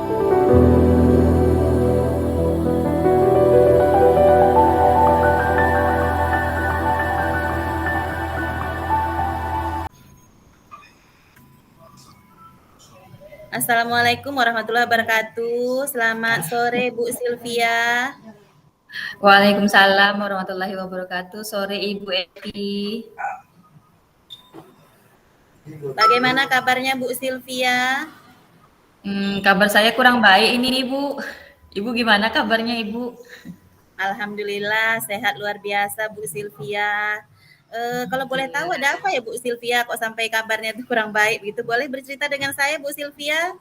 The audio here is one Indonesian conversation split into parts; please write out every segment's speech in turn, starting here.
Assalamualaikum warahmatullahi wabarakatuh. Selamat sore Bu Sylvia. Waalaikumsalam warahmatullahi wabarakatuh. Sore Ibu Eti. Bagaimana kabarnya Bu Sylvia? Kabar saya kurang baik ini Ibu. Ibu gimana kabarnya Ibu? Alhamdulillah sehat luar biasa Bu Sylvia. Kalau boleh tahu ada apa ya Bu Sylvia kok sampai kabarnya itu kurang baik gitu? Boleh bercerita dengan saya Bu Sylvia?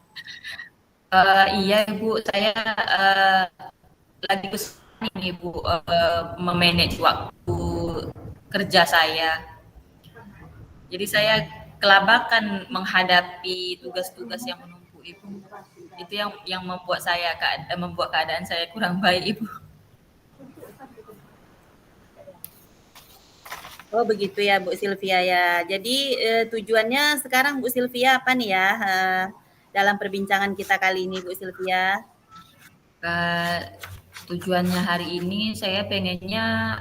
Iya Ibu, saya lagi kesulitan ini Ibu memanage waktu kerja saya. Jadi saya kelabakan menghadapi tugas-tugas yang menumpuk Ibu. Itu yang membuat keadaan saya kurang baik Ibu. Oh begitu ya Bu Sylvia ya. Jadi tujuannya sekarang Bu Sylvia apa nih ya dalam perbincangan kita kali ini Bu Sylvia? Tujuannya hari ini saya pengennya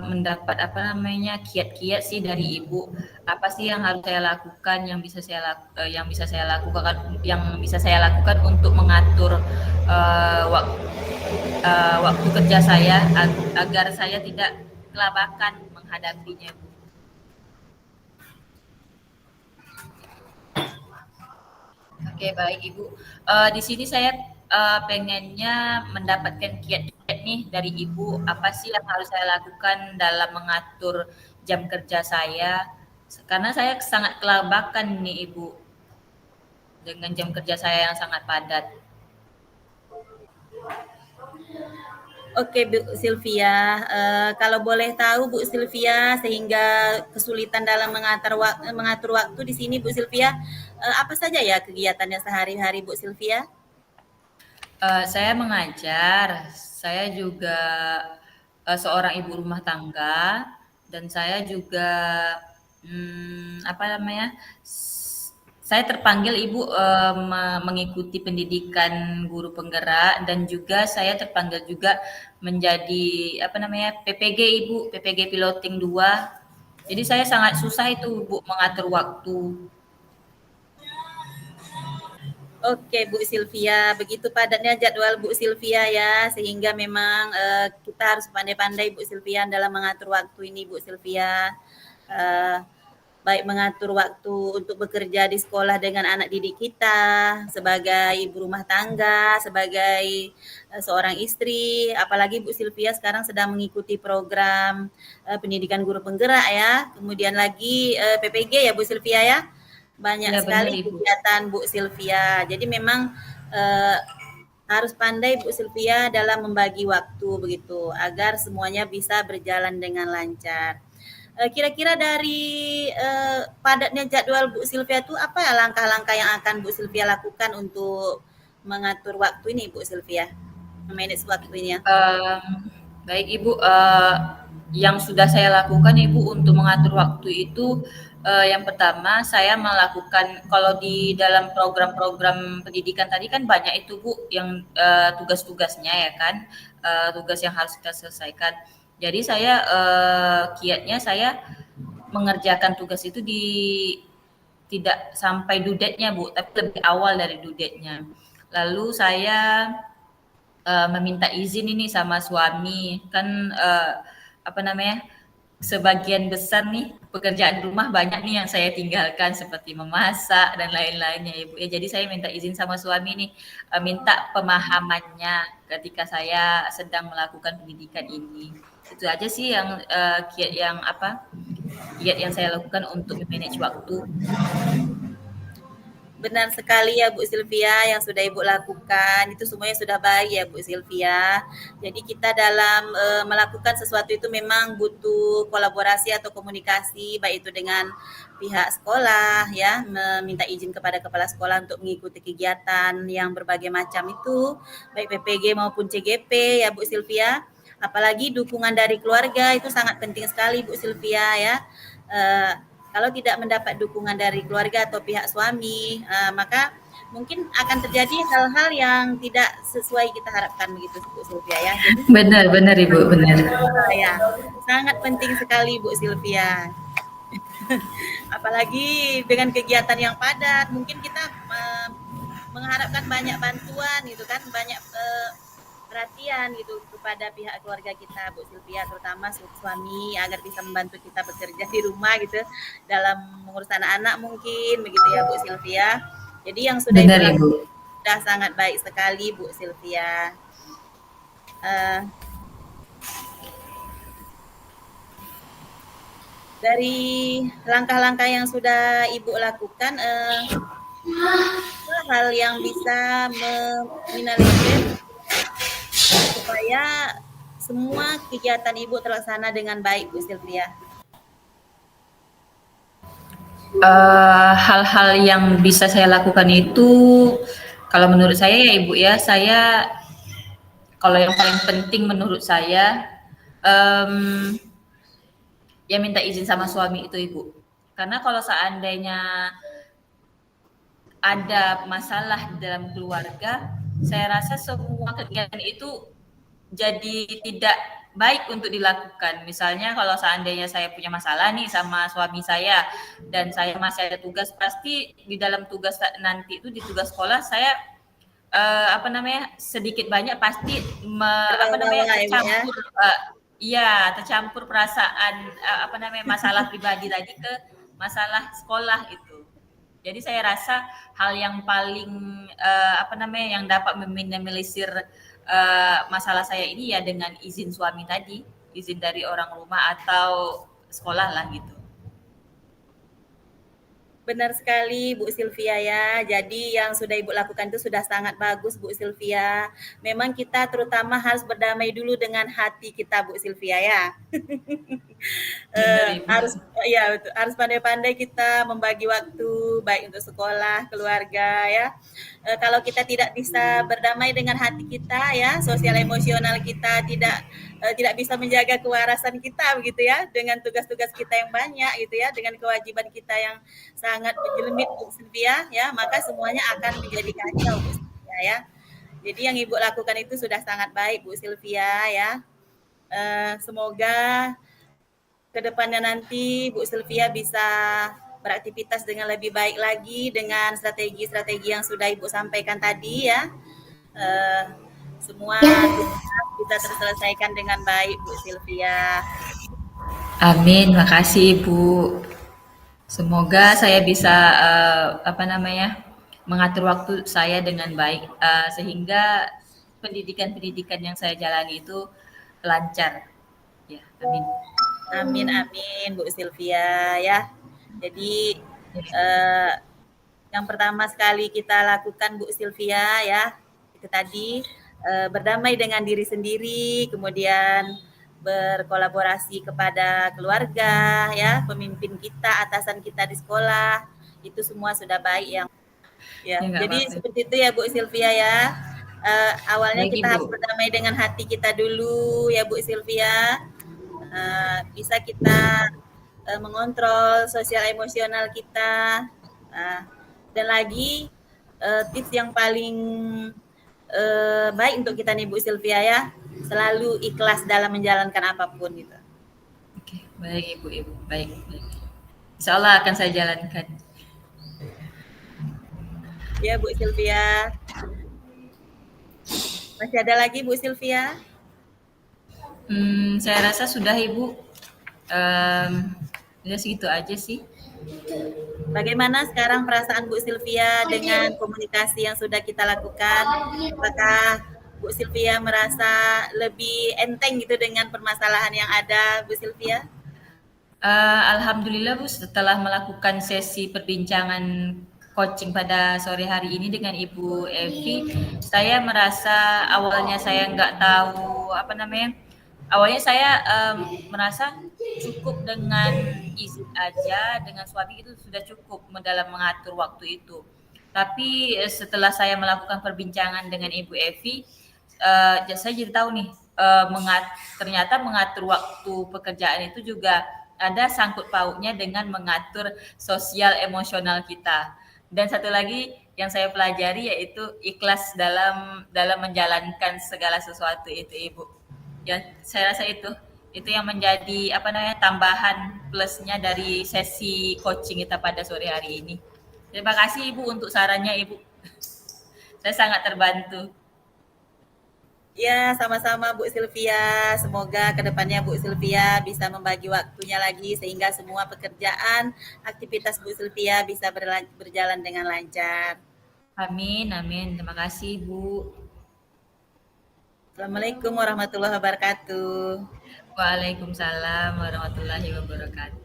mendapat kiat-kiat sih dari Ibu. Apa sih yang harus saya lakukan, yang bisa saya lakukan untuk mengatur waktu kerja saya agar saya tidak kelabakan menghadapinya, Bu. Oke, baik Ibu. Di sini saya pengennya mendapatkan kiat-kiat nih dari Ibu. Apa sih yang harus saya lakukan dalam mengatur jam kerja saya? Karena saya sangat kelabakan nih Ibu dengan jam kerja saya yang sangat padat. Oke Bu Sylvia, kalau boleh tahu Bu Sylvia sehingga kesulitan dalam mengatur waktu di sini Bu Sylvia, apa saja ya kegiatannya sehari-hari Bu Sylvia? Saya mengajar, saya juga seorang ibu rumah tangga dan saya juga saya terpanggil Ibu mengikuti pendidikan guru penggerak dan juga saya terpanggil juga menjadi PPG Ibu, PPG Piloting 2. Jadi saya sangat susah itu Bu mengatur waktu. Oke Bu Sylvia, begitu padatnya jadwal Bu Sylvia ya, sehingga memang kita harus pandai-pandai Bu Sylvia dalam mengatur waktu ini Bu Sylvia. Baik mengatur waktu untuk bekerja di sekolah dengan anak didik kita, sebagai ibu rumah tangga, sebagai seorang istri, apalagi Bu Sylvia sekarang sedang mengikuti program pendidikan guru penggerak ya, kemudian lagi PPG ya Bu Sylvia ya. Banyak Ya, sekali benar, Ibu. kegiatan Bu Sylvia. Jadi memang harus pandai Bu Sylvia dalam membagi waktu begitu agar semuanya bisa berjalan dengan lancar. Kira-kira dari padatnya jadwal Bu Sylvia itu apa ya langkah-langkah yang akan Bu Sylvia lakukan untuk mengatur waktu ini Bu Sylvia, memanage waktunya? Baik Ibu, yang sudah saya lakukan Ibu untuk mengatur waktu itu, yang pertama saya melakukan kalau di dalam program-program pendidikan tadi kan banyak itu Bu yang tugas-tugasnya ya kan, tugas yang harus kita selesaikan. Jadi saya kiatnya saya mengerjakan tugas itu tidak sampai due date-nya Bu, tapi lebih awal dari due date-nya. Lalu saya meminta izin ini sama suami kan sebagian besar nih pekerjaan rumah banyak nih yang saya tinggalkan seperti memasak dan lain-lainnya Ibu ya. Jadi saya minta izin sama suami nih, minta pemahamannya ketika saya sedang melakukan pendidikan ini. Itu aja sih yang kiat yang saya lakukan untuk manage waktu. Benar sekali ya Bu Sylvia yang sudah Ibu lakukan, itu semuanya sudah baik ya Bu Sylvia. Jadi kita dalam melakukan sesuatu itu memang butuh kolaborasi atau komunikasi, baik itu dengan pihak sekolah ya, meminta izin kepada kepala sekolah untuk mengikuti kegiatan yang berbagai macam itu, baik PPG maupun CGP ya Bu Sylvia. Apalagi dukungan dari keluarga itu sangat penting sekali Bu Sylvia ya. Kalau tidak mendapat dukungan dari keluarga atau pihak suami, maka mungkin akan terjadi hal-hal yang tidak sesuai kita harapkan begitu Bu Sylvia ya. Jadi Benar, benar Ibu, benar. ya sangat penting sekali Bu Sylvia. Apalagi dengan kegiatan yang padat, mungkin kita mengharapkan banyak bantuan gitu kan, banyak perhatian gitu kepada pihak keluarga kita Bu Sylvia, terutama suami agar bisa membantu kita bekerja di rumah gitu dalam mengurus anak-anak mungkin begitu ya Bu Sylvia. Jadi yang sudah Ibu Benar lakukan Ibu. sudah sangat baik sekali Bu Sylvia. Uh, dari langkah-langkah yang sudah Ibu lakukan, hal yang bisa meminimalisir supaya semua kegiatan Ibu terlaksana dengan baik, Bu Sylvia? Hal-hal yang bisa saya lakukan itu, kalau menurut saya ya Ibu ya, saya kalau yang paling penting menurut saya, ya minta izin sama suami itu Ibu. Karena kalau seandainya ada masalah dalam keluarga, saya rasa semua kegiatan itu jadi tidak baik untuk dilakukan. Misalnya kalau seandainya saya punya masalah nih sama suami saya dan saya masih ada tugas, pasti di dalam tugas nanti itu di tugas sekolah saya sedikit banyak pasti tercampur tercampur perasaan masalah pribadi tadi ke masalah sekolah itu. Jadi saya rasa hal yang paling yang dapat meminimalisir masalah saya ini ya dengan izin suami tadi, izin dari orang rumah atau sekolah lah gitu. Benar sekali Bu Sylvia ya. Jadi yang sudah Ibu lakukan itu sudah sangat bagus Bu Sylvia. Memang kita terutama harus berdamai dulu dengan hati kita Bu Sylvia ya. Harus pandai-pandai kita membagi waktu baik untuk sekolah, keluarga ya. Kalau kita tidak bisa berdamai dengan hati kita ya, sosial emosional kita tidak bisa menjaga kewarasan kita begitu ya, dengan tugas-tugas kita yang banyak gitu ya, dengan kewajiban kita yang sangat menjelmit Bu Sylvia ya, maka semuanya akan menjadi kacau Bu Sylvia ya. Jadi yang Ibu lakukan itu sudah sangat baik Bu Sylvia ya. Semoga kedepannya nanti Bu Sylvia bisa beraktivitas dengan lebih baik lagi dengan strategi-strategi yang sudah Ibu sampaikan tadi ya. Semua bisa terselesaikan dengan baik Bu Sylvia. Amin, makasih Ibu. Semoga saya bisa mengatur waktu saya dengan baik sehingga pendidikan yang saya jalani itu lancar. Ya, amin. Amin amin Bu Sylvia ya. Jadi yang pertama sekali kita lakukan Bu Sylvia ya, itu tadi berdamai dengan diri sendiri, kemudian berkolaborasi kepada keluarga ya, pemimpin kita, atasan kita di sekolah, itu semua sudah baik yang ya. Jadi seperti itu ya Bu Sylvia ya. Awalnya kita harus berdamai dengan hati kita dulu ya Bu Sylvia. Bisa kita mengontrol sosial emosional kita. Dan lagi tips yang paling baik untuk kita nih Bu Sylvia ya, selalu ikhlas dalam menjalankan apapun gitu. Oke, baik Ibu, baik. Insya Allah akan saya jalankan. Ya Bu Sylvia. Masih ada lagi Bu Sylvia? Saya rasa sudah Ibu. Ya segitu aja sih. Bagaimana sekarang perasaan Bu Sylvia dengan komunikasi yang sudah kita lakukan? Apakah Bu Sylvia merasa lebih enteng gitu dengan permasalahan yang ada, Bu Sylvia? Alhamdulillah Bu, setelah melakukan sesi perbincangan coaching pada sore hari ini dengan Ibu Evi, saya merasa awalnya saya nggak tahu awalnya saya merasa cukup dengan izin aja dengan suami itu sudah cukup dalam mengatur waktu itu. Tapi setelah saya melakukan perbincangan dengan Ibu Evi, saya jadi tahu nih ternyata mengatur waktu pekerjaan itu juga ada sangkut pautnya dengan mengatur sosial emosional kita. Dan satu lagi yang saya pelajari yaitu ikhlas dalam menjalankan segala sesuatu itu Ibu. Ya, saya rasa itu yang menjadi apa namanya tambahan plusnya dari sesi coaching kita pada sore hari ini. Terima kasih Ibu untuk sarannya Ibu. Saya sangat terbantu. Ya, sama-sama Bu Sylvia. Semoga kedepannya Bu Sylvia bisa membagi waktunya lagi sehingga semua pekerjaan, aktivitas Bu Sylvia bisa berjalan dengan lancar. Amin, amin. Terima kasih Bu. Assalamualaikum warahmatullahi wabarakatuh. Waalaikumsalam warahmatullahi wabarakatuh.